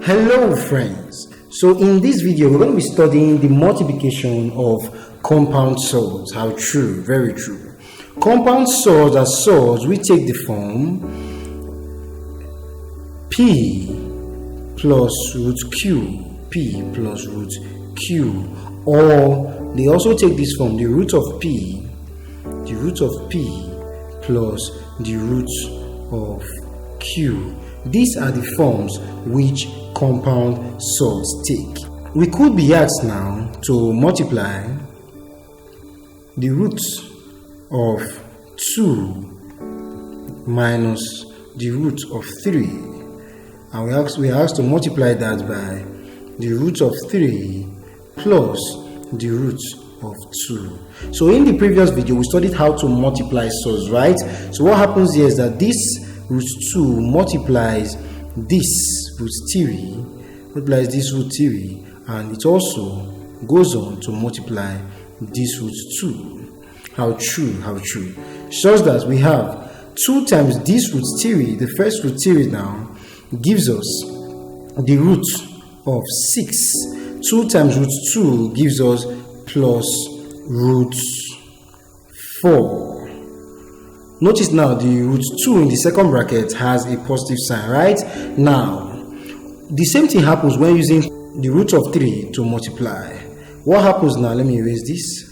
Hello friends, so in this video we're going to be studying the multiplication of compound surds. How true, very true. Compound surds are surds we take the form p plus root q, p plus root q, or they also take this form, the root of p plus the root of q. These are the forms which compound surds take. We could be asked now to multiply the root of 2 minus the root of 3, and we are asked to multiply that by the root of 3 plus the root of 2. So in the previous video we studied how to multiply surds, right? So what happens here is that this root 2 multiplies this root 3, and it also goes on to multiply this root 2. How true, how true. Shows that we have 2 times this root 3, the first root 3 now, gives us the root of 6. 2 times root 2 gives us plus root 4. Notice now the root 2 in the second bracket has a positive sign, right? Now, the same thing happens when using the root of 3 to multiply. What happens now? Let me erase this.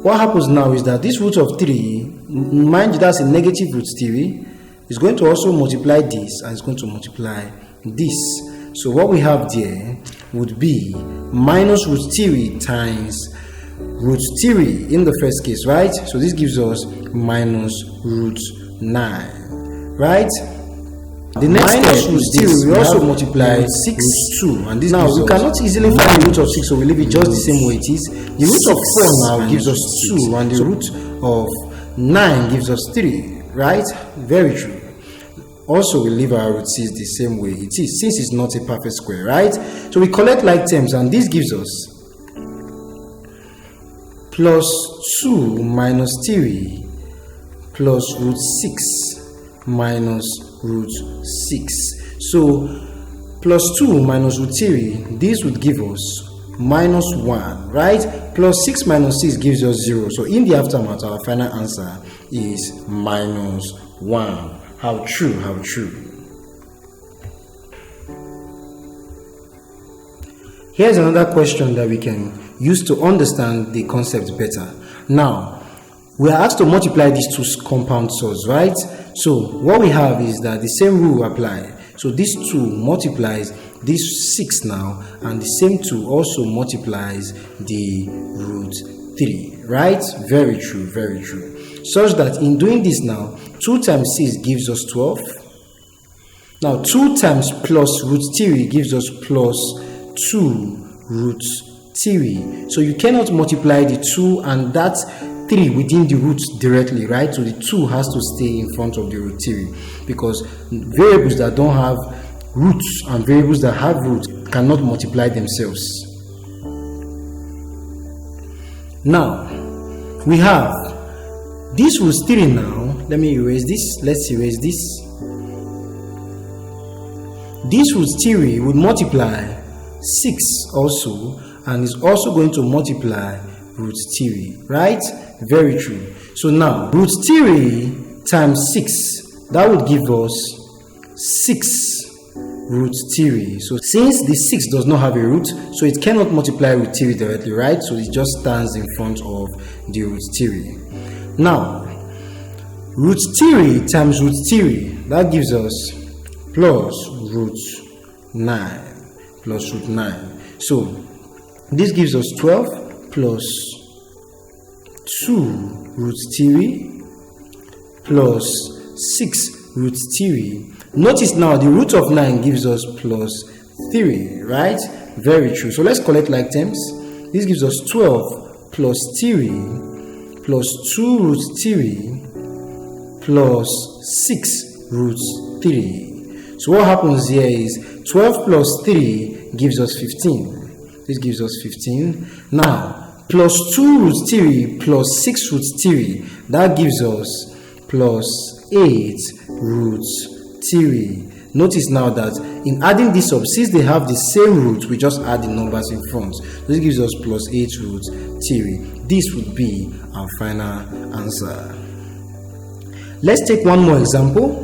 What happens now is that this root of 3, mind you, that's a negative root 3, is going to also multiply this, and it's going to multiply this. So what we have there would be minus root 3 times root 3 in the first case, right? So this gives us minus root 9, right? The next step root 3 we also multiply 6 root 2, and this now we cannot easily find the root of 6, so we leave it just the same way it is. The root of 4 now gives us 2, and the root of 9 gives us 3, right? Very true. Also we leave our root 6 the same way it is, since it's not a perfect square, right? So we collect like terms, and this gives us plus 2 minus 3 plus root 6 minus root 6. So plus 2 minus root 3, this would give us minus 1, right? Plus 6 minus 6 gives us 0. So in the aftermath, our final answer is minus 1. How true, how true. Here's another question that we can use to understand the concept better. Now, we are asked to multiply these two compound surds, right? So what we have is that the same rule apply. So this 2 multiplies this 6 now, and the same 2 also multiplies the root 3, right? Very true, very true. Such that in doing this now, 2 times 6 gives us 12. Now 2 times plus root 3 gives us plus 2 root 3. So you cannot multiply the 2 and that 3 within the root directly, right? So the 2 has to stay in front of the root 3, because variables that don't have roots and variables that have roots cannot multiply themselves. Now we have this root 3 now. Let me erase this. Let's erase this. This root 3 would multiply 6 also, and is also going to multiply root 3, right? Very true. So now root 3 times 6, that would give us 6 root 3. So since the 6 does not have a root, so it cannot multiply root 3 directly, right? So it just stands in front of the root 3. Now root 3 times root 3, that gives us plus root 9, so this gives us 12 plus 2 root 3 plus 6 root 3. Notice now the root of 9 gives us plus 3, right? Very true. So let's collect like terms. This gives us 12 plus 3 plus 2 root 3 plus 6 root 3. So what happens here is 12 plus 3 gives us 15. This gives us 15. Now plus 2 root 3 plus 6 root 3, that gives us plus 8 root 3. Notice now that in adding this up, since they have the same root, we just add the numbers in front. This gives us plus 8 root 3. This would be our final answer. Let's take one more example.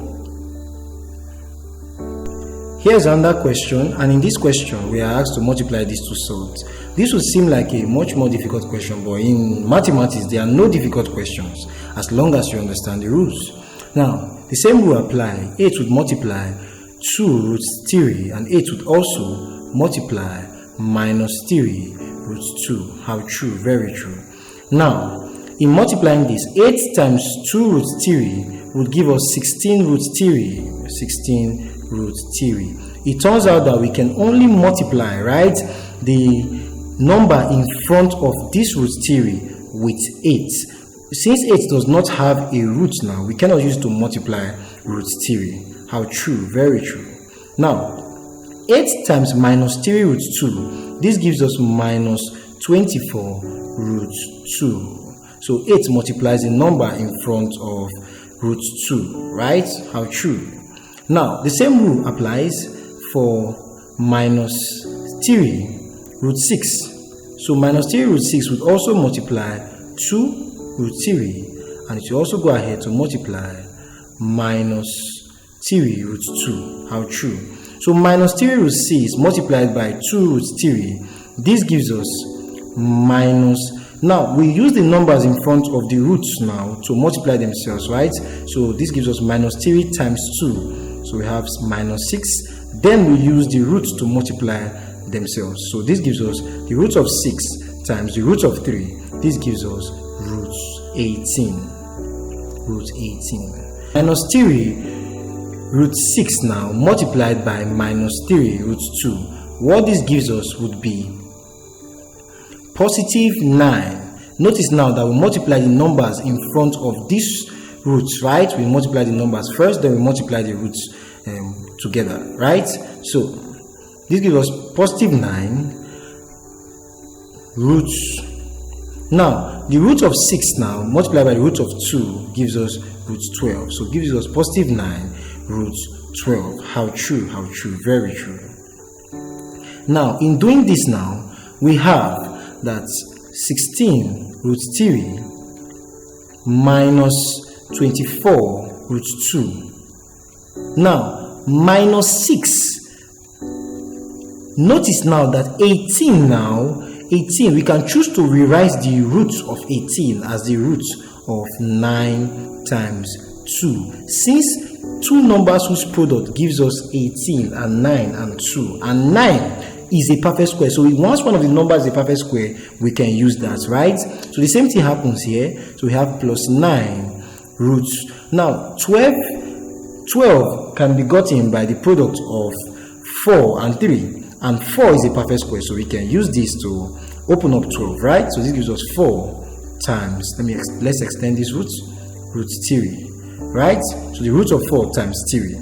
Here's another question, and in this question we are asked to multiply these two surds. This would seem like a much more difficult question, but in mathematics there are no difficult questions as long as you understand the rules. Now, the same rule apply. 8 would multiply 2 root 3, and 8 would also multiply minus 3 root 2. How true? Very true. Now, in multiplying this, 8 times 2 root 3 would give us 16 root 3. 16 root 3. It turns out that we can only multiply, right, the number in front of this root 3 with 8. Since 8 does not have a root now, we cannot use to multiply root 3. How true? Very true. Now, 8 times minus 3 root 2, this gives us minus 24 root 2. So 8 multiplies the number in front of root 2, right? How true? Now, the same rule applies for minus 3 root 6. So minus 3 root 6 would also multiply 2 root 3, and it will also go ahead to multiply minus 3 root 2. How true? So minus 3 root 6 multiplied by 2 root 3, this gives us minus. Now we use the numbers in front of the roots now to multiply themselves, right? So this gives us minus 3 times 2, so we have minus 6. Then we use the roots to multiply themselves, so this gives us the root of 6 times the root of 3. This gives us root 18. Root 18. Minus 3 root 6 now multiplied by minus 3 root 2. What this gives us would be positive 9. Notice now that we multiply the numbers in front of these roots, right? We multiply the numbers first, then we multiply the roots together, right? So this gives us positive 9 roots. Now the root of 6 now multiplied by the root of 2 gives us root 12. So it gives us positive 9 root 12. How true? How true? Very true. Now in doing this now, we have that 16 root 3 minus 24 root 2. Now minus 6. Notice now that 18 now, 18, we can choose to rewrite the root of 18 as the root of 9 times 2. Since two numbers whose product gives us 18 and 9 and 2, and 9 is a perfect square, so once one of the numbers is a perfect square, we can use that, right? So the same thing happens here. So we have plus 9 roots. Now 12 can be gotten by the product of 4 and 3, and 4 is a perfect square, so we can use this to open up 12, right? So this gives us 4 times, let's extend this root 3, right? So the root of 4 times 3.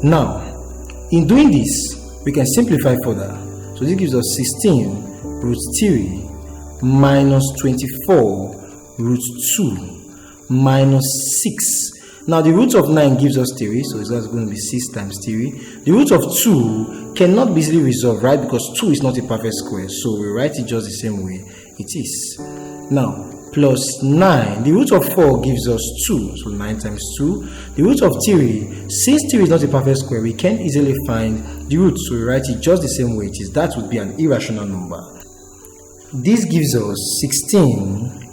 Now in doing this, we can simplify further. So this gives us 16 root 3 minus 24 root 2 minus 6. Now the root of 9 gives us 3, so it's going to be 6 times 3. The root of 2 cannot be easily resolved, right? Because 2 is not a perfect square, so we write it just the same way it is. Now plus 9, the root of 4 gives us 2, so 9 times 2. The root of 3, since 3 is not a perfect square, we can't easily find the root, so we write it just the same way it is. That would be an irrational number. This gives us 16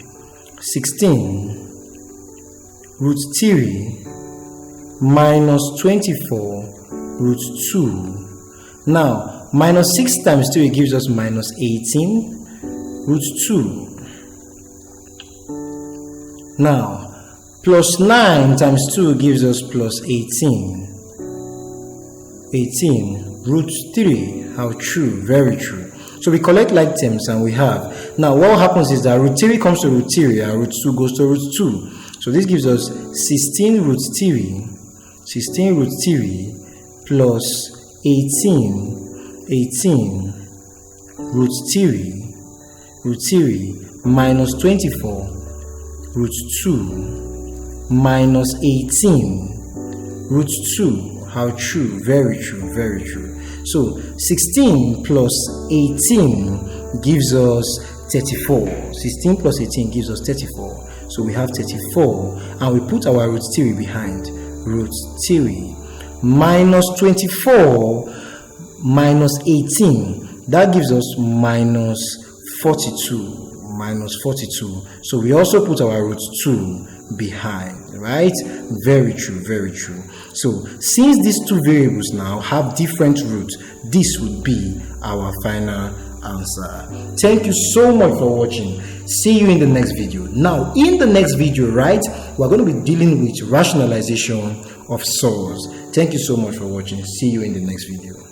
root 3 minus 24 root 2. Now minus 6 times 3 gives us minus 18 root 2. Now plus 9 times 2 gives us plus 18 root 3. How true? Very true. So we collect like terms and we have. Now what happens is that root 3 comes to root 3 and root 2 goes to root 2. So this gives us 16 root 3 plus 18 root 3 minus 24 root 2 minus 18 root 2. How true? Very true, very true. So 16 plus 18 gives us 34. 16 plus 18 gives us 34. So we have 34, and we put our root 3 behind. Root 3 minus 24 minus 18, that gives us minus 42. Minus 42. So we also put our root 2 behind, right? Very true, very true. So since these two variables now have different roots, this would be our final answer. Thank you so much for watching. See you in the next video. Now in the next video, right, we're going to be dealing with rationalization of surds. Thank you so much for watching. See you in the next video.